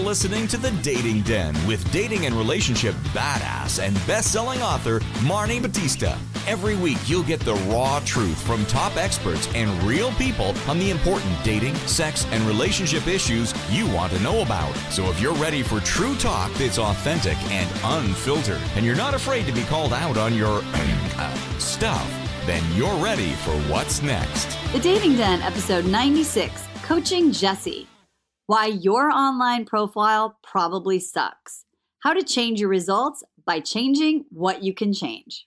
listening to The Dating Den with dating and relationship badass and best-selling author Marni Batista. Every week, you'll get the raw truth from top experts and real people on the important dating, sex, and relationship issues you want to know about. So if you're ready for true talk that's authentic and unfiltered, and you're not afraid to be called out on your stuff, then you're ready for what's next. The Dating Den, episode 96, Coaching Jessie. Why your online profile probably sucks. How to change your results by changing what you can change.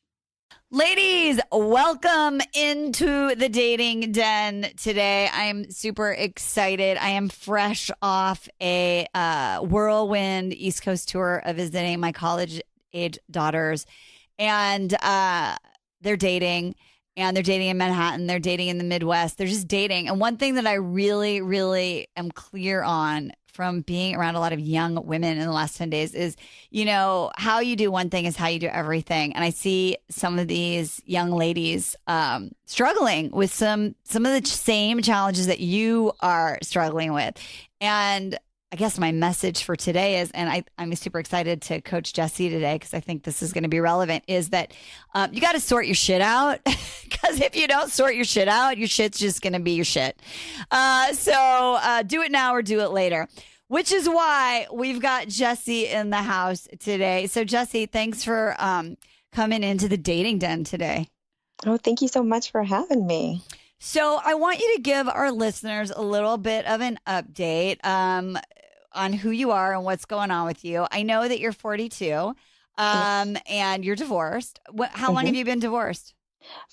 Ladies, welcome into the Dating Den today. I am super excited. I am fresh off a whirlwind East Coast tour of visiting my college-age daughters. And they're dating. And they're dating in Manhattan. They're dating in the Midwest. They're just dating. And one thing that I really, really am clear on from being around a lot of young women in the last 10 days is, you know, how you do one thing is how you do everything. And I see some of these young ladies struggling with some of the same challenges that you are struggling with. And I guess my message for today is, and I'm super excited to coach Jessie today because I think this is going to be relevant, is that you got to sort your shit out. Because if you don't sort your shit out, your shit's just going to be your shit. So do it now or do it later, which is why we've got Jessie in the house today. So Jessie, thanks for coming into the Dating Den today. Oh, thank you so much for having me. So I want you to give our listeners a little bit of an update on who you are and what's going on with you. I know that you're 42 and you're divorced. How long have you been divorced?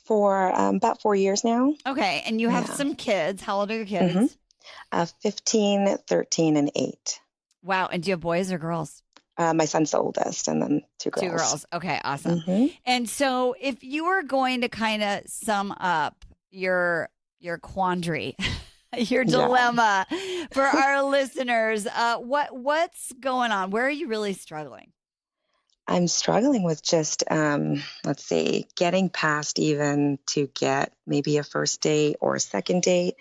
For about 4 years now. Okay. And you have some kids. How old are your kids? 15, 13, and 8. Wow. And do you have boys or girls? My son's the oldest, and then two girls. Two girls. Okay. Awesome. And so if you were going to kind of sum up your quandary, your dilemma for our listeners, what's going on? Where are you really struggling? I'm struggling with just, getting past even to get maybe a first date or a second date.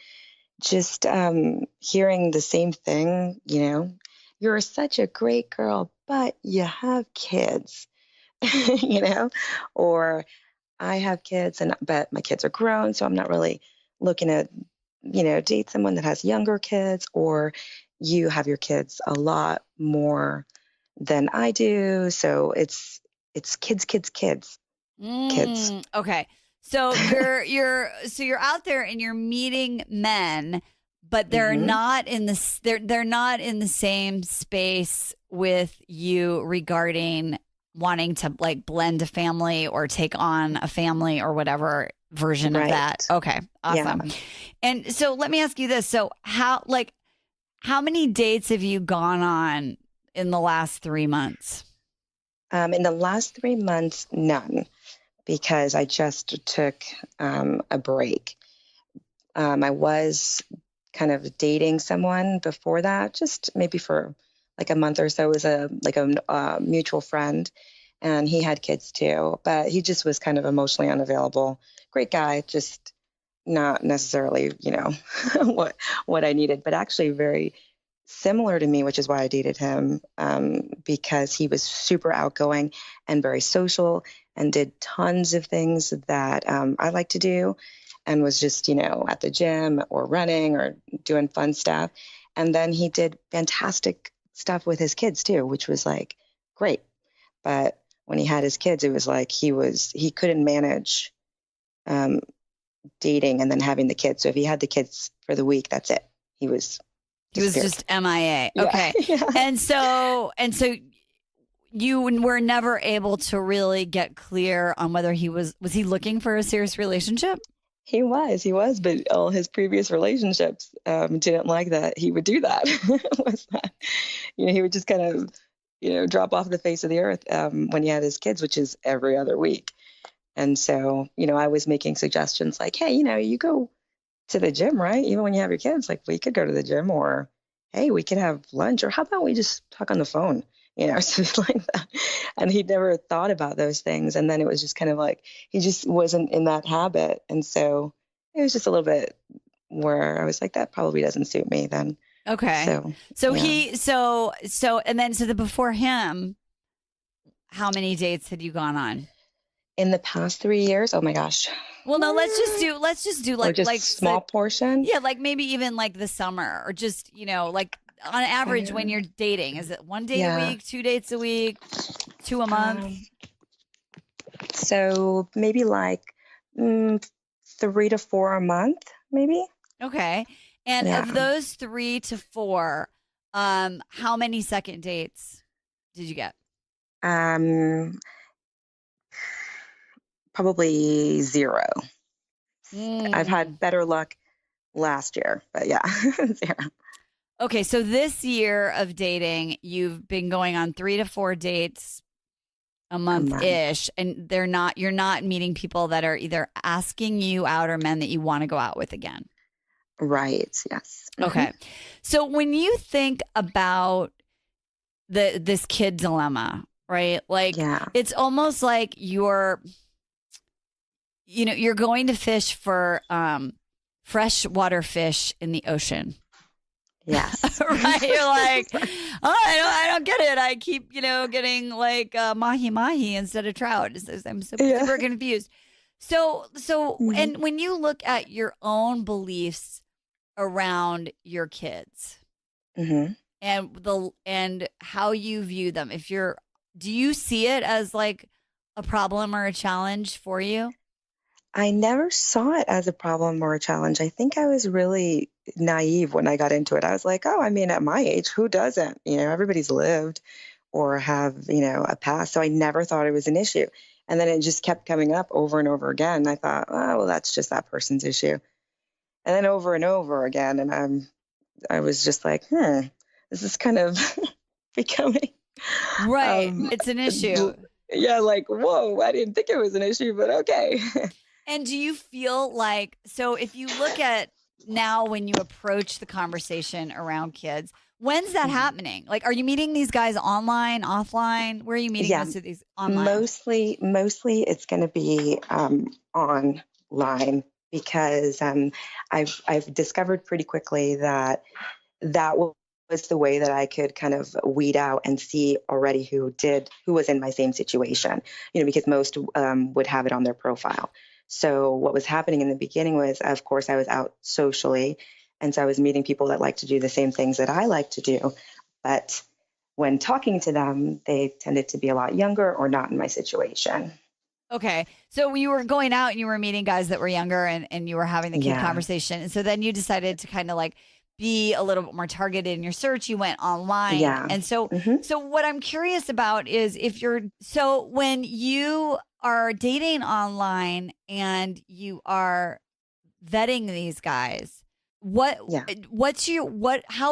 Just hearing the same thing, you know, you're such a great girl, but you have kids, you know, or I have kids, but my kids are grown, so I'm not really looking to, you know, date someone that has younger kids, or you have your kids a lot more than I do. So it's kids. Okay. So you're out there and you're meeting men, but they're not in the they're not in the same space with you regarding wanting to like blend a family or take on a family or whatever version of that. Okay. Awesome. Yeah. And so let me ask you this. So how many dates have you gone on in the last 3 months? In the last 3 months, none, because I just took a break. I was kind of dating someone before that, just maybe for like a month or so. It was a mutual friend, and he had kids too, but he just was kind of emotionally unavailable. Great guy, just not necessarily, you know, what I needed, but actually very similar to me, which is why I dated him, because he was super outgoing and very social and did tons of things that I like to do, and was just, you know, at the gym or running or doing fun stuff. And then he did fantastic stuff with his kids too, which was like great. But when he had his kids, it was like he couldn't manage dating and then having the kids. So if he had the kids for the week, that's it. He was just MIA. Okay. Yeah. And so you were never able to really get clear on whether was he looking for a serious relationship? He was, but all his previous relationships didn't like that he would do that. You know, he would just kind of, you know, drop off the face of the earth when he had his kids, which is every other week. And so, you know, I was making suggestions like, hey, you know, you go to the gym, right? Even when you have your kids, like we could go to the gym, or, hey, we could have lunch, or how about we just talk on the phone, you know, something like that. And he'd never thought about those things. And then it was just kind of like, he just wasn't in that habit. And so it was just a little bit where I was like, that probably doesn't suit me then. Okay. So the before him, how many dates had you gone on? In the past 3 years, oh my gosh. Well, no, let's just do like small portion. Yeah, like maybe even like the summer, or just, like on average when you're dating, is it 1 date a week, 2 dates a week, 2 a month? So maybe like 3 to 4 a month, maybe. Okay. And of those 3 to 4, how many second dates did you get? Probably 0. I've had better luck last year, but 0. Okay, so this year of dating, you've been going on 3 to 4 dates a month-ish, and you're not meeting people that are either asking you out or men that you want to go out with again. Right. Yes. Okay. So when you think about this kid dilemma, right? Like it's almost like you're going to fish for freshwater fish in the ocean. Yes. Right. You're like, I don't get it. I keep, getting like mahi instead of trout. I'm super confused. So, and when you look at your own beliefs around your kids and how you view them, do you see it as like a problem or a challenge for you? I never saw it as a problem or a challenge. I think I was really naive when I got into it. I was like, oh, I mean, at my age, who doesn't? Everybody's lived or have, a past. So I never thought it was an issue. And then it just kept coming up over and over again. And I thought, oh, well, that's just that person's issue. And then over and over again. And I was just like, this is kind of becoming. Right. It's an issue. Yeah. Like, whoa, I didn't think it was an issue, but okay. And do you feel like, so if you look at now when you approach the conversation around kids, when's that happening? Like, are you meeting these guys online, offline? Where are you meeting most of these online? Mostly it's going to be online because I've discovered pretty quickly that was the way that I could kind of weed out and see already who was in my same situation, because most would have it on their profile. So what was happening in the beginning was, of course, I was out socially. And so I was meeting people that like to do the same things that I like to do. But when talking to them, they tended to be a lot younger or not in my situation. Okay. So you were going out and you were meeting guys that were younger and you were having the kid conversation. And so then you decided to kind of like be a little bit more targeted in your search. You went online. Yeah. And so what I'm curious about is when you are dating online and you are vetting these guys, how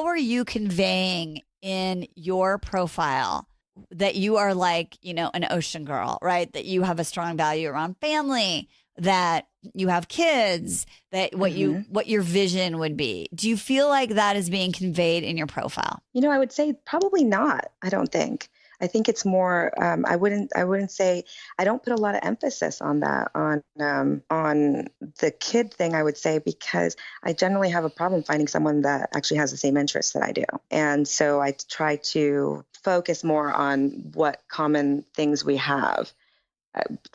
are you conveying in your profile that you are like, an ocean girl, right? That you have a strong value around family, that you have kids, that what your vision would be. Do you feel like that is being conveyed in your profile? I would say probably not. I don't think. I think it's more. I wouldn't say. I don't put a lot of emphasis on that on the kid thing. I would say because I generally have a problem finding someone that actually has the same interests that I do, and so I try to focus more on what common things we have,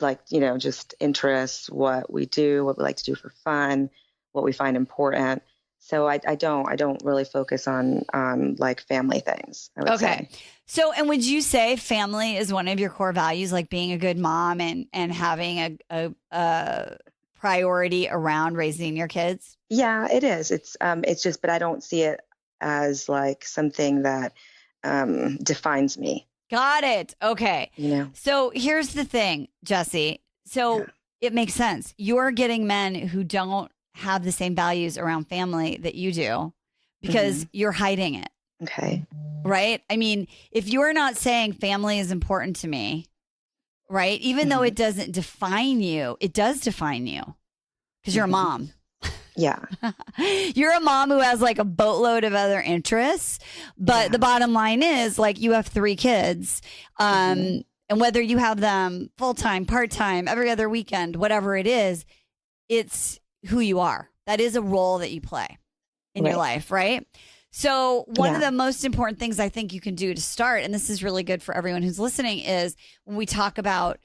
like just interests, what we do, what we like to do for fun, what we find important. So I don't really focus on like family things, I would say. So, and would you say family is one of your core values, like being a good mom and having a priority around raising your kids? Yeah, it is. It's just, but I don't see it as like something that defines me. Got it. Okay. So here's the thing, Jessie. So it makes sense. You're getting men who don't have the same values around family that you do because you're hiding it. Okay. Right? I mean, if you're not saying family is important to me, right? Even though it doesn't define you, it does define you because you're a mom. Yeah. You're a mom who has like a boatload of other interests, but the bottom line is like you have 3 kids. And whether you have them full-time, part-time, every other weekend, whatever it is, it's who you are. That is a role that you play in your life, right? So one of Yeah. the most important things I think you can do to start, and this is really good for everyone who's listening, is when we talk about,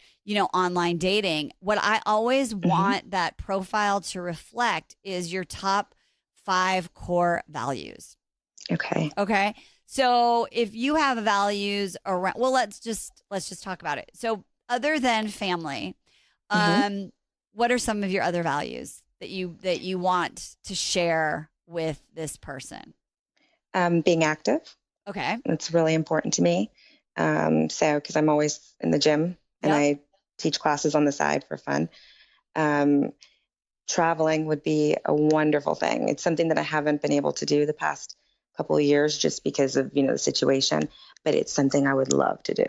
online dating, what I always want that profile to reflect is your top 5 core values. Okay. Okay. So if you have values around, well, let's just talk about it. So other than family, what are some of your other values that you want to share with this person? Being active. Okay. That's really important to me. Because I'm always in the gym and Yep. I teach classes on the side for fun. Traveling would be a wonderful thing. It's something that I haven't been able to do the past couple of years just because of, the situation, but it's something I would love to do.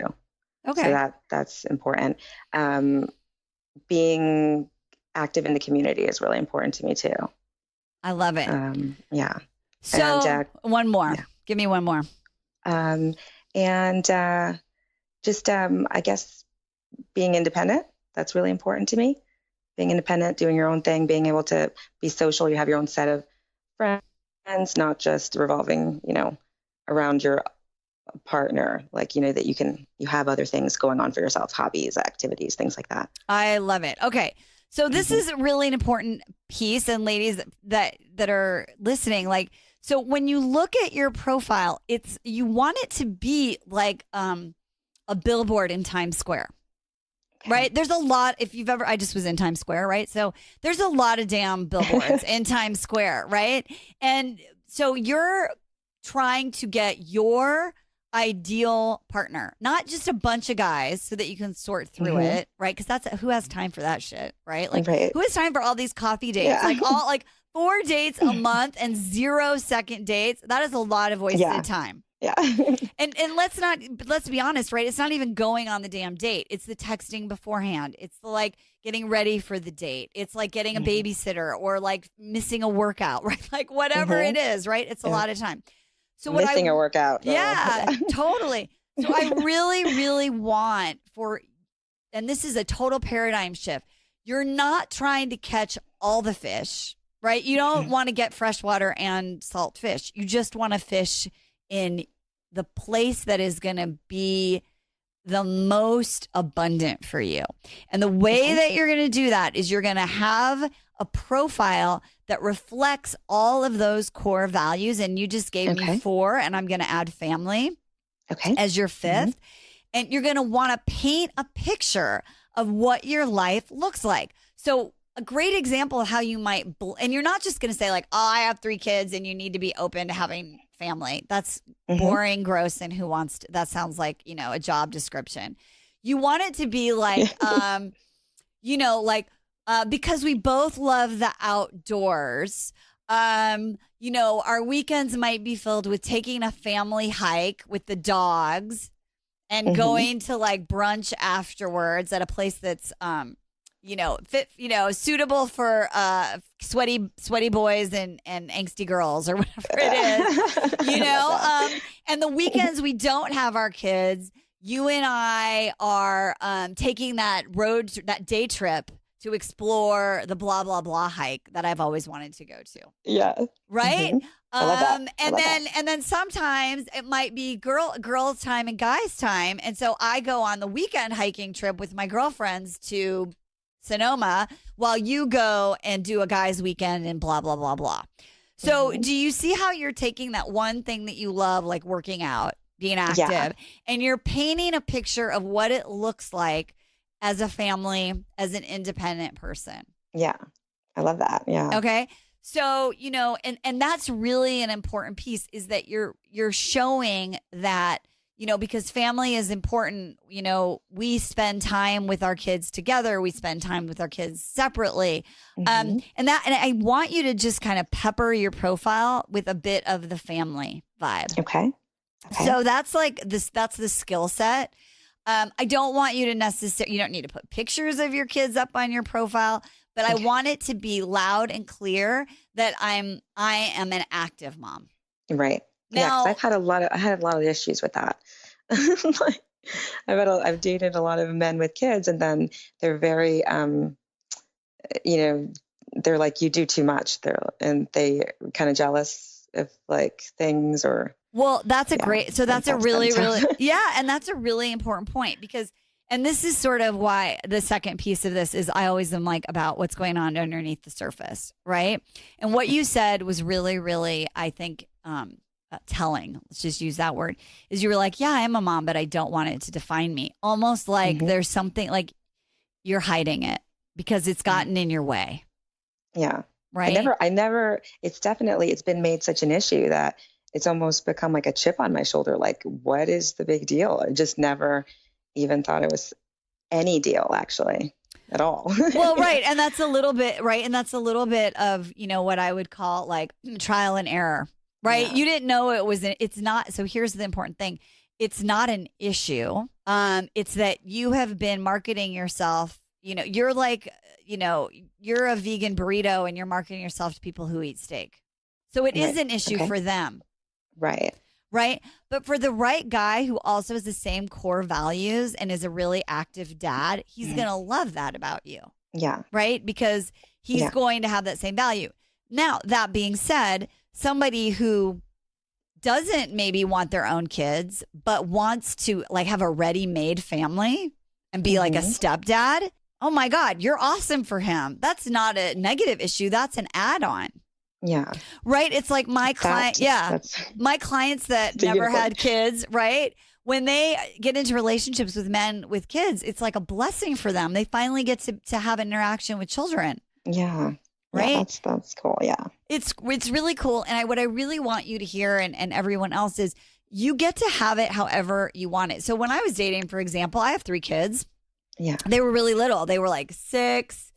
Okay. So that's important. Being active in the community is really important to me too. I love it. Yeah. So And, one more. yeah. Give me one more. I guess being independent, that's really important to me. Being independent, doing your own thing, being able to be social. You have your own set of friends, not just revolving, around your partner, like, that you have other things going on for yourself, hobbies, activities, things like that. I love it. Okay. So this is really an important piece, and ladies that are listening, like, so when you look at your profile, you want it to be like a billboard in Times Square. Okay. Right? There's a lot, I just was in Times Square, right? So there's a lot of damn billboards in Times Square, right? And so you're trying to get your ideal partner, not just a bunch of guys so that you can sort through it, right? Because who has time for that shit, right? Like, who has time for all these coffee dates? Yeah. Like 4 dates a month and 0 second dates. That is a lot of wasted time. Yeah. And let's be honest, right? It's not even going on the damn date. It's the texting beforehand. It's like getting ready for the date. It's like getting a babysitter or like missing a workout, right? Like whatever it is, right? It's a lot of time. So missing a workout. Yeah, totally. So I really, really want and this is a total paradigm shift. You're not trying to catch all the fish, right? You don't want to get freshwater and salt fish. You just want to fish in the place that is going to be the most abundant for you. And the way that you're going to do that is you're going to have a profile that reflects all of those core values. And you just gave me 4, and I'm going to add family as your 5th. And you're going to want to paint a picture of what your life looks like. So a great example of how you might, and you're not just going to say like, oh, I have 3 kids and you need to be open to having family. That's boring, gross, and who wants to, that sounds like, a job description. You want it to be like, because we both love the outdoors. Our weekends might be filled with taking a family hike with the dogs and going to like brunch afterwards at a place that's, suitable for sweaty boys and angsty girls or whatever it is, and the weekends we don't have our kids, you and I are taking that day trip to explore the blah, blah, blah hike that I've always wanted to go to. Yeah. Right. I love that. And then sometimes it might be girls time and guys time. And so I go on the weekend hiking trip with my girlfriends to Sonoma while you go and do a guy's weekend and blah, blah, blah, blah. So do you see how you're taking that one thing that you love, like working out, being active, and you're painting a picture of what it looks like as a family, as an independent person? Yeah. I love that. Yeah. Okay. So, and that's really an important piece, is that you're showing that, because family is important. We spend time with our kids together. We spend time with our kids separately. And I want you to just kind of pepper your profile with a bit of the family vibe. Okay. So that's like this, that's the skill set. I don't want you to you don't need to put pictures of your kids up on your profile, but I want it to be loud and clear that I am an active mom. Right. Now, 'cause I had a lot of issues with that. Like, I've dated a lot of men with kids, and then they're very, they're like, you do too much. They kind of jealous if like things or Well, that's a great, so that's a really, really, sometimes. yeah. And that's a really important point because, and this is sort of why the second piece of this is I always am like about what's going on underneath the surface. Right. And what you said was really, really, I think, telling, let's just use that word, is you were like, yeah, I'm a mom, but I don't want it to define me. Almost like there's something like you're hiding it because it's gotten in your way. Yeah. Right. It's been made such an issue that it's almost become like a chip on my shoulder. Like, what is the big deal? I just never even thought it was any deal actually at all. Well, right. And that's a little bit, right. And that's a little bit of, what I would call like trial and error, right? Yeah. You didn't know it's not. So here's the important thing. It's not an issue. It's that you have been marketing yourself. You're like, you're a vegan burrito and you're marketing yourself to people who eat steak. So it is an issue for them. Right. Right. But for the right guy who also has the same core values and is a really active dad, he's going to love that about you. Yeah. Right. Because he's going to have that same value. Now, that being said, somebody who doesn't maybe want their own kids, but wants to like have a ready-made family and be like a stepdad. Oh my God, you're awesome for him. That's not a negative issue. That's an add-on. Yeah. Right. It's like my client. My clients that never had kids. Right. When they get into relationships with men with kids, it's like a blessing for them. They finally get to have an interaction with children. Yeah. Right. Yeah, that's cool. Yeah. It's really cool. And what I really want you to hear and everyone else is you get to have it however you want it. So when I was dating, for example, I have 3 kids. Yeah. They were really little. They were like 6,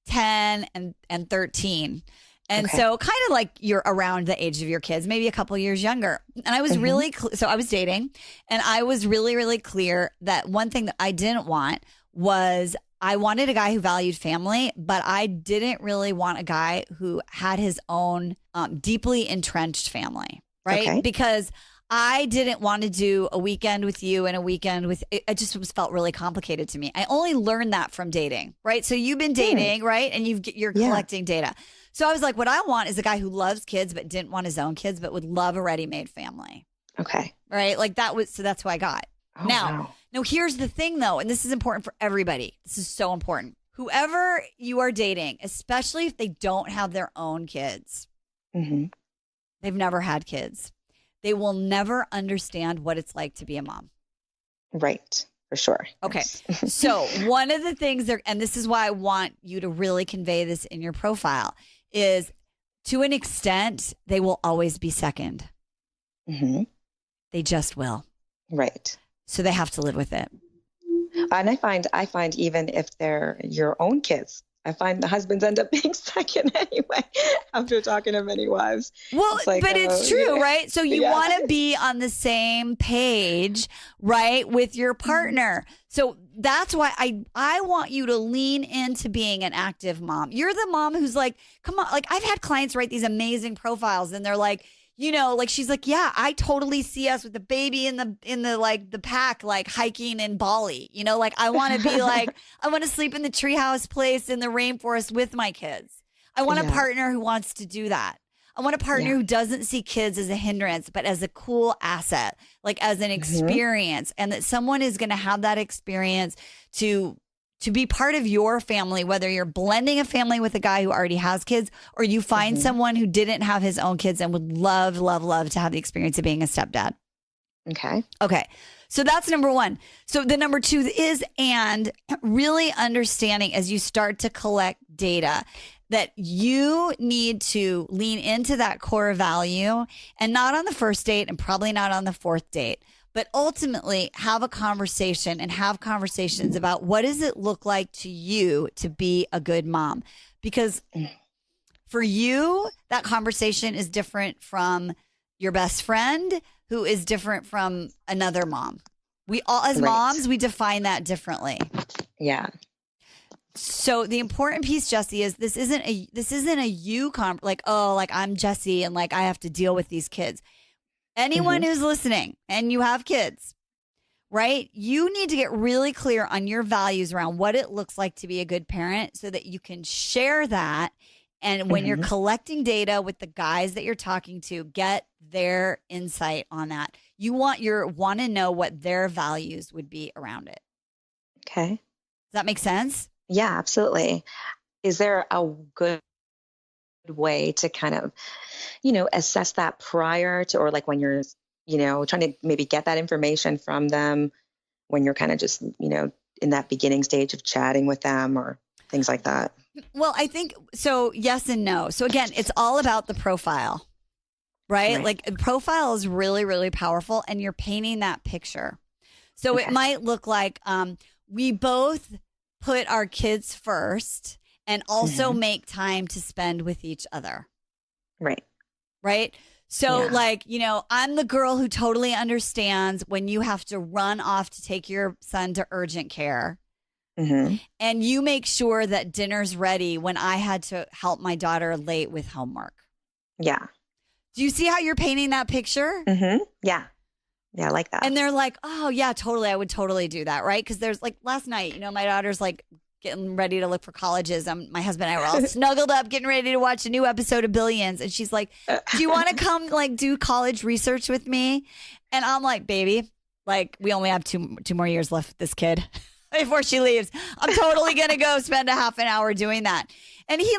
10, and 13. And so kind of like you're around the age of your kids, maybe a couple years younger. And I was really, so I was dating and I was really, really clear that one thing that I didn't want was I wanted a guy who valued family, but I didn't really want a guy who had his own deeply entrenched family, right? Okay. Because I didn't want to do a weekend with you and a weekend with, it just felt really complicated to me. I only learned that from dating, right? So you've been dating, right? And you're collecting data. So I was like, what I want is a guy who loves kids, but didn't want his own kids, but would love a ready-made family. Okay. Right? Like so that's who I got. Oh, wow. Now here's the thing though, and this is important for everybody. This is so important. Whoever you are dating, especially if they don't have their own kids, they've never had kids. They will never understand what it's like to be a mom. Right. For sure. Okay. Yes. So one of the things and this is why I want you to really convey this in your profile, is to an extent, they will always be second. They just will. Right. So they have to live with it. And I find even if they're your own kids, I find the husbands end up being second anyway after talking to many wives. Well, but it's true, right? So you want to be on the same page, right, with your partner. So that's why I want you to lean into being an active mom. You're the mom who's like, come on. Like I've had clients write these amazing profiles and they're like, like she's like, yeah, I totally see us with the baby in the like the pack, like hiking in Bali. Like I want to be like, I want to sleep in the treehouse place in the rainforest with my kids. I want a partner who wants to do that. I want a partner who doesn't see kids as a hindrance, but as a cool asset, like as an experience, and that someone is going to have that experience to be part of your family, whether you're blending a family with a guy who already has kids or you find someone who didn't have his own kids and would love, love, love to have the experience of being a stepdad. Okay. So that's number 1. So the number 2 is, and really understanding as you start to collect data that you need to lean into that core value, and not on the first date and probably not on the 4th date, but ultimately have a conversation and have conversations about what does it look like to you to be a good mom? Because for you, that conversation is different from your best friend, who is different from another mom. We all, as moms, we define that differently. Yeah. So the important piece, Jessie, is this isn't a you like, oh, like I'm Jessie and like I have to deal with these kids. Anyone who's listening and you have kids, right? You need to get really clear on your values around what it looks like to be a good parent so that you can share that And when you're collecting data with the guys that you're talking to, get their insight on that. You want to know what their values would be around it. Okay. Does that make sense? Yeah, absolutely. Is there a good way to kind of, assess that prior to, or like when you're, trying to maybe get that information from them when you're kind of just, in that beginning stage of chatting with them or things like that? Well, I think so. Yes and no. So again, it's all about the profile, right? Like a profile is really, really powerful, and you're painting that picture. So it might look like we both put our kids first and also make time to spend with each other. Right. Right. So I'm the girl who totally understands when you have to run off to take your son to urgent care. And you make sure that dinner's ready when I had to help my daughter late with homework. Yeah. Do you see how you're painting that picture? Yeah. Yeah, I like that. And they're like, oh, yeah, totally. I would totally do that. Right. Because there's like last night, my daughter's like getting ready to look for colleges. My husband and I were all snuggled up, getting ready to watch a new episode of Billions. And she's like, do you want to come like do college research with me? And I'm like, baby, like we only have two more years left with this kid before she leaves. I'm totally going to go spend a half an hour doing that. And he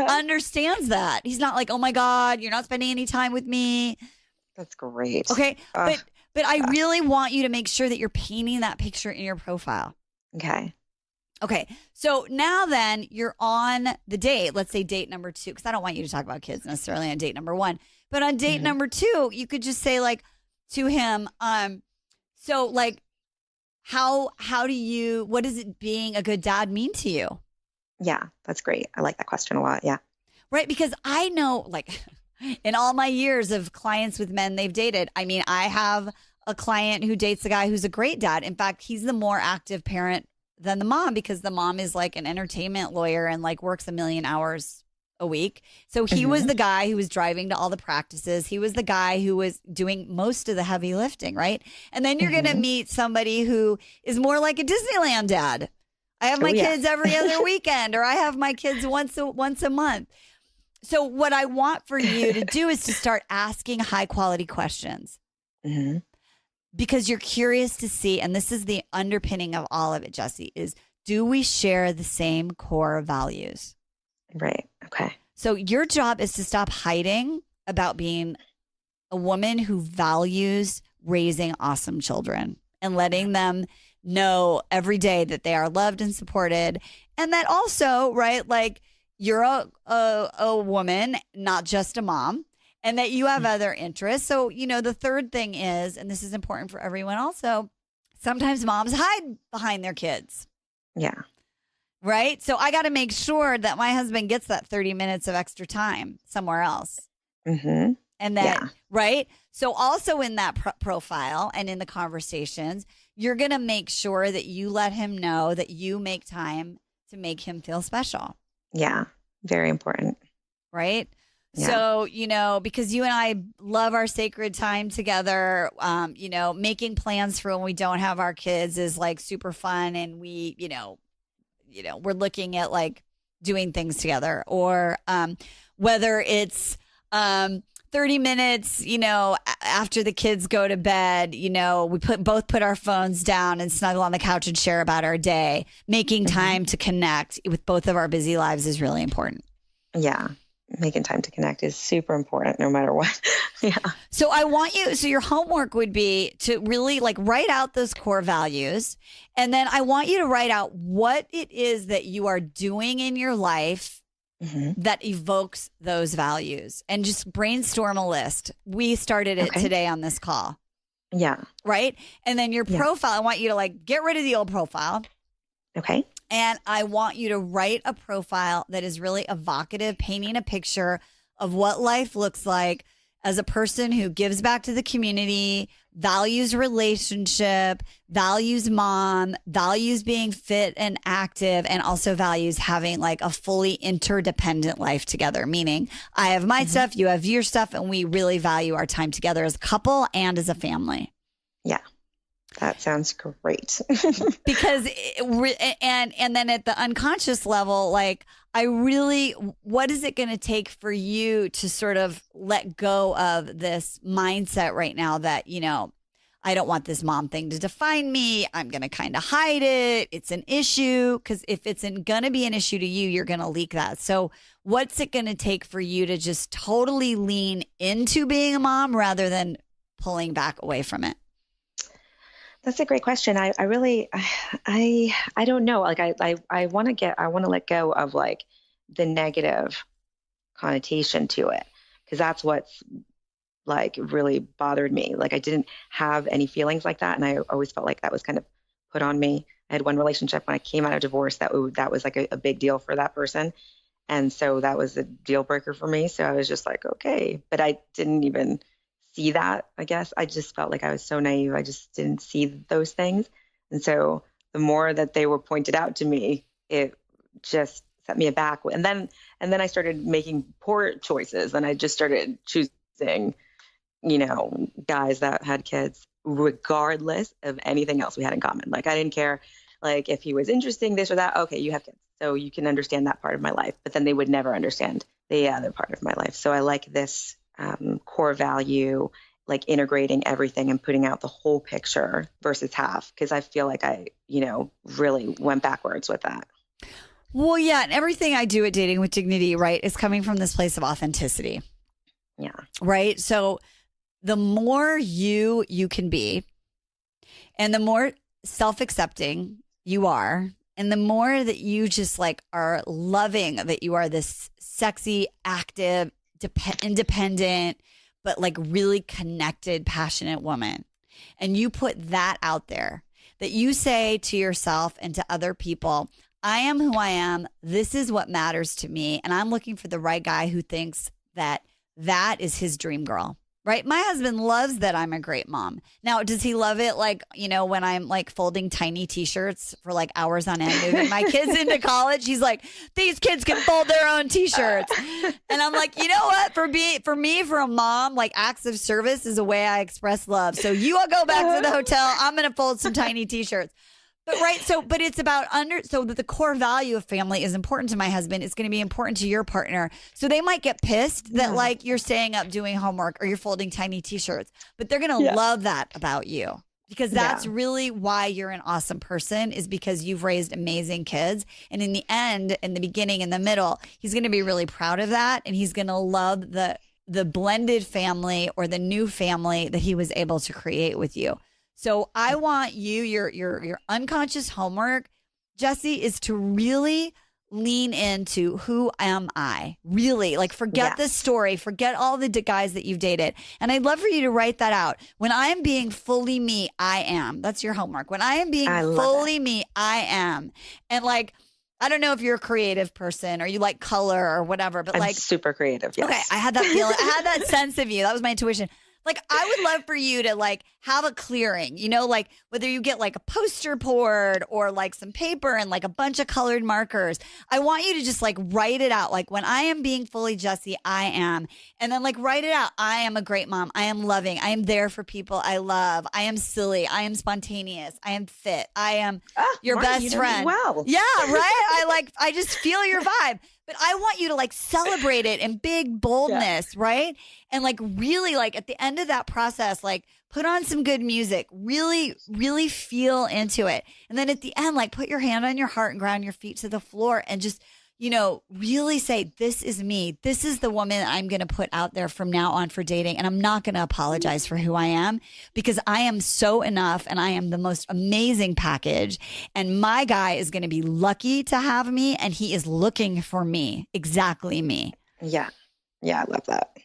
understands that. He's not like, oh my God, you're not spending any time with me. That's great. Okay. But I really want you to make sure that you're painting that picture in your profile. Okay. So now then you're on the date. Let's say date number 2, because I don't want you to talk about kids necessarily on date number 1. But on date number 2, you could just say like to him, so like, what does it being a good dad mean to you? Yeah, that's great. I like that question a lot. Yeah. Right. Because I know like in all my years of clients with men they've dated, I mean, I have a client who dates a guy who's a great dad. In fact, he's the more active parent than the mom because the mom is like an entertainment lawyer and like works 1 million hours a week. So he was the guy who was driving to all the practices. He was the guy who was doing most of the heavy lifting, right? And then you're going to meet somebody who is more like a Disneyland dad. I have my kids every other weekend, or I have my kids once a month. So what I want for you to do is to start asking high quality questions. Because you're curious to see, and this is the underpinning of all of it, Jessie, is do we share the same core values? Right. Okay. So your job is to stop hiding about being a woman who values raising awesome children and letting them know every day that they are loved and supported. And that also, right, like you're a woman, not just a mom. And that you have other interests. So, the third thing is, and this is important for everyone also, sometimes moms hide behind their kids. Yeah. Right? So I got to make sure that my husband gets that 30 minutes of extra time somewhere else. And that, right? So also in that profile and in the conversations, you're going to make sure that you let him know that you make time to make him feel special. Yeah. Very important. Right? Yeah. So, because you and I love our sacred time together, making plans for when we don't have our kids is like super fun. And we, we're looking at like doing things together or whether it's 30 minutes, after the kids go to bed, we both put our phones down and snuggle on the couch and share about our day. Making time to connect with both of our busy lives is really important. Yeah. Making time to connect is super important no matter what. So your homework would be to really like write out those core values. And then I want you to write out what it is that you are doing in your life that evokes those values and just brainstorm a list. We started it today on this call. Yeah. Right. And then your profile, I want you to like get rid of the old profile. Okay. And I want you to write a profile that is really evocative, painting a picture of what life looks like as a person who gives back to the community, values relationship, values mom, values being fit and active, and also values having like a fully interdependent life together. Meaning I have my stuff, you have your stuff, and we really value our time together as a couple and as a family. Yeah. That That sounds great. Because and then at the unconscious level, like what is it going to take for you to sort of let go of this mindset right now that, I don't want this mom thing to define me. I'm going to kind of hide it. It's an issue, because if it's going to be an issue to you, you're going to leak that. So what's it going to take for you to just totally lean into being a mom rather than pulling back away from it? That's a great question. I really, I don't know. Like I want to let go of like the negative connotation to it, because that's what's like really bothered me. Like I didn't have any feelings like that. And I always felt like that was kind of put on me. I had one relationship when I came out of divorce that was like a big deal for that person. And so that was a deal breaker for me. So I was just like, okay, but I didn't even see that, I guess. I just felt like I was so naive. I just didn't see those things. And so the more that they were pointed out to me, it just set me aback. And then I started making poor choices, and I just started choosing, guys that had kids regardless of anything else we had in common. Like I didn't care, like if he was interesting, this or that. Okay, you have kids, so you can understand that part of my life, but then they would never understand the other part of my life. So I like this core value, like integrating everything and putting out the whole picture versus half, because I feel like I, really went backwards with that. Well, yeah. And everything I do at Dating with Dignity, right, is coming from this place of authenticity. Yeah. Right. So the more you can be, and the more self-accepting you are, and the more that you just like are loving that you are this sexy, active, independent, but like really connected, passionate woman, and you put that out there, that you say to yourself and to other people, I am who I am. This is what matters to me. And I'm looking for the right guy who thinks that is his dream girl. Right. My husband loves that I'm a great mom. Now, does he love it? Like, when I'm like folding tiny T-shirts for like hours on end, moving my kids into college, he's like, these kids can fold their own T-shirts. And I'm like, you know what? For me, for a mom, like acts of service is a way I express love. So you all go back to the hotel. I'm going to fold some tiny T-shirts. But right. So, but it's about so that the core value of family is important to my husband. It's going to be important to your partner. So they might get pissed that like you're staying up doing homework or you're folding tiny T-shirts, but they're going to love that about you, because that's really why you're an awesome person, is because you've raised amazing kids. And in the end, in the beginning, in the middle, he's going to be really proud of that. And he's going to love the blended family or the new family that he was able to create with you. So I want you, your unconscious homework, Jessie, is to really lean into who am I? Really, like forget the story, forget all the guys that you've dated. And I'd love for you to write that out. When I am being fully me, I am. That's your homework. When I am being fully me, I am. And like, I don't know if you're a creative person or you like color or whatever, but I'm super creative. Yes. Okay, I had that feeling. I had that sense of you. That was my intuition. Like, I would love for you to like have a clearing, like whether you get like a poster board or like some paper and like a bunch of colored markers. I want you to just like write it out. Like, when I am being fully Jessie, I am. And then like write it out. I am a great mom. I am loving. I am there for people I love. I am silly. I am spontaneous. I am fit. I am your Marni, best friend. Well. Yeah, right? I just feel your vibe. But I want you to like celebrate it in big boldness, right? And like really like at the end of that process, like put on some good music, really, really feel into it. And then at the end, like put your hand on your heart and ground your feet to the floor and just, really say, this is me. This is the woman I'm going to put out there from now on for dating. And I'm not going to apologize for who I am, because I am so enough and I am the most amazing package. And my guy is going to be lucky to have me, and he is looking for me, exactly me. Yeah. Yeah. I love that.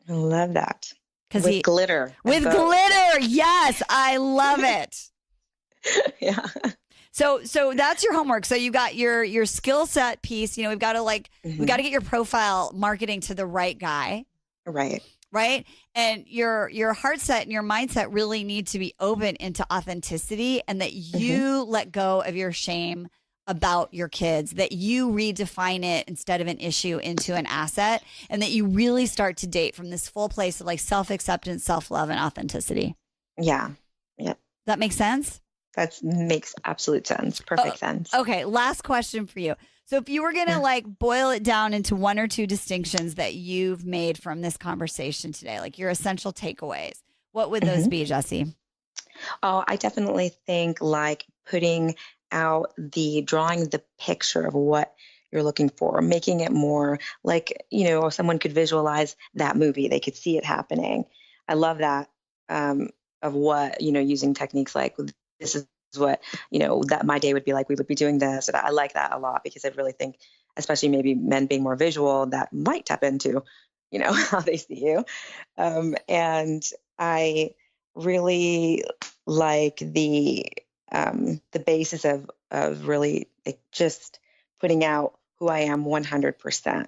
I love that. With glitter. With glitter. Yes. I love it. Yeah. So that's your homework. So you got your skill set piece. We've got to we got to get your profile marketing to the right guy. Right. Right. And your heart set and your mindset really need to be open into authenticity, and that you let go of your shame about your kids, that you redefine it instead of an issue into an asset, and that you really start to date from this full place of like self-acceptance, self-love, and authenticity. Yeah. Yeah. That makes sense? That makes absolute sense. Perfect sense. Okay, last question for you. So if you were going to like boil it down into one or two distinctions that you've made from this conversation today, like your essential takeaways, what would those be, Jessie? Oh, I definitely think like drawing the picture of what you're looking for, making it more like, someone could visualize that movie. They could see it happening. I love that, of what, using techniques like this is what, that my day would be like. We would be doing this. I like that a lot because I really think, especially maybe men being more visual, that might tap into, how they see you. And I really like the basis of really like just putting out who I am 100%,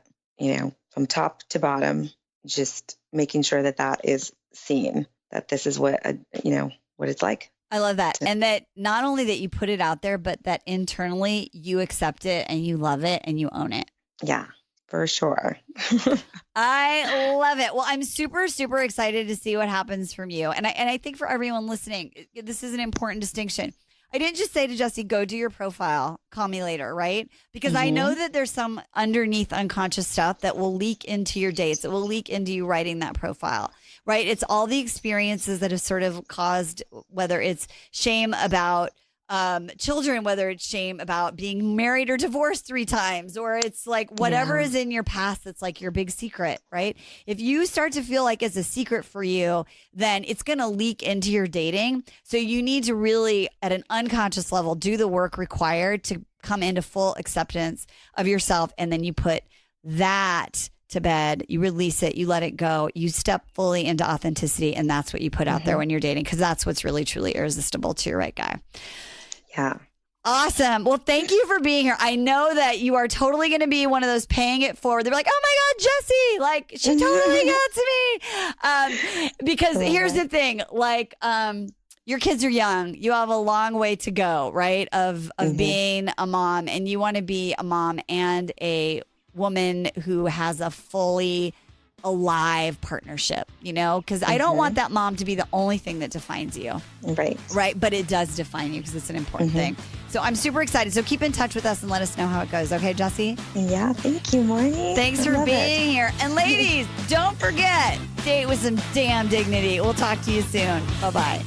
from top to bottom, just making sure that is seen, that this is what, what it's like. I love that. And that not only that you put it out there, but that internally you accept it and you love it and you own it. Yeah, for sure. I love it. Well, I'm super, super excited to see what happens from you. And I think for everyone listening, this is an important distinction. I didn't just say to Jessie, go do your profile, call me later, right? Because I know that there's some underneath unconscious stuff that will leak into your dates. It will leak into you writing that profile, right? It's all the experiences that have sort of caused, whether it's shame about children, whether it's shame about being married or divorced 3 times, or it's like whatever is in your past that's like your big secret, right? If you start to feel like it's a secret for you, then it's going to leak into your dating. So you need to really, at an unconscious level, do the work required to come into full acceptance of yourself. And then you put that to bed, you release it, you let it go, you step fully into authenticity. And that's what you put out there when you're dating, because that's what's really, truly irresistible to your right guy. Yeah. Awesome. Well, thank you for being here. I know that you are totally going to be one of those paying it forward. They're like, oh my God, Jessie, like she totally got to me. Because here's the thing, like, your kids are young. You have a long way to go, right? Of being a mom, and you want to be a mom and a woman who has a fully alive partnership, because I don't want that mom to be the only thing that defines you. Right. But it does define you because it's an important thing. So I'm super excited. So keep in touch with us and let us know how it goes. Okay, Jessie? Yeah. Thank you, Marni. Thanks for being here. And ladies, don't forget, date with some damn dignity. We'll talk to you soon. Bye-bye.